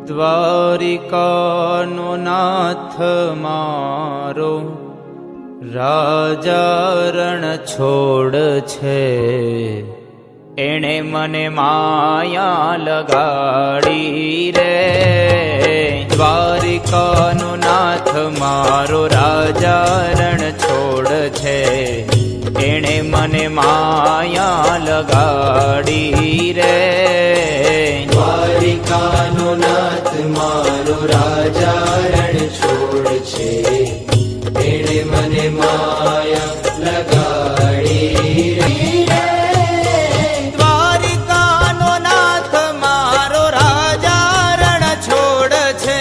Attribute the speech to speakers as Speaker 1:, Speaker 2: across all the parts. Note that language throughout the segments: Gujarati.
Speaker 1: દ્વારિકાનો નાથ મારો રાજા રણ છોડ છે, એણે મને માયા લગાડી રે. દ્વારિકાનો નાથ મારો રાજા રણ છોડ છે, એણે મને માયા લગાડી રે.
Speaker 2: દ્વારિકાનો નાથ મારો રાજા રણ છોડ છે, એણે મને માયા લગાડી રે.
Speaker 1: દ્વારિકાનો નાથ મારો રાજા રણ છોડ છે,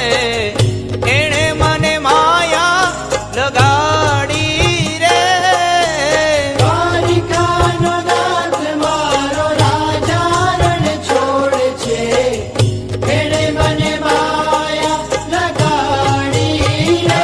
Speaker 1: એણે મને માયા લગાડી રે.
Speaker 2: દ્વારિકાનો નાથ મારો રાજા રણ છોડ છે, એણે મને માયા લગાડી રે.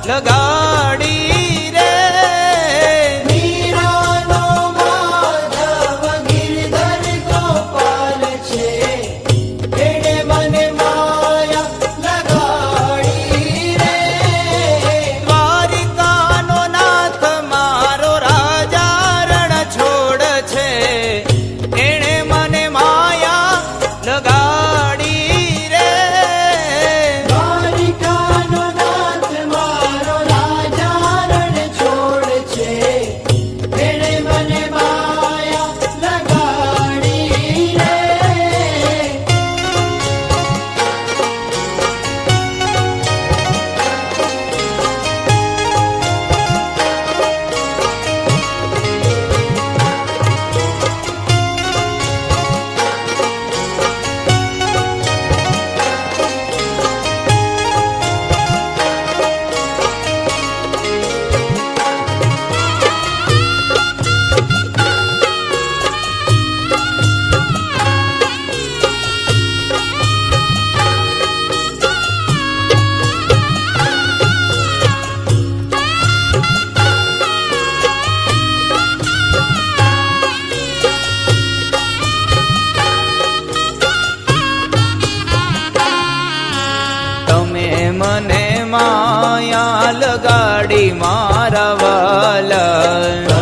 Speaker 2: લગાડી રે. મીરાનો માધવ ગિરધર ગોપાલ છે, એણે મને માયા લગાડી રે.
Speaker 1: દ્વારિકાનો નાથ મારો રાજા રણ છોડ છે, એણે મને માયા લગાડી રે.
Speaker 2: દ્વારિકાનો નાથ મારો રાજા રણ છોડ છે, એણે મને માયા લગાડી રે.
Speaker 1: તમે મને માયા લગાડી મારા વાલા,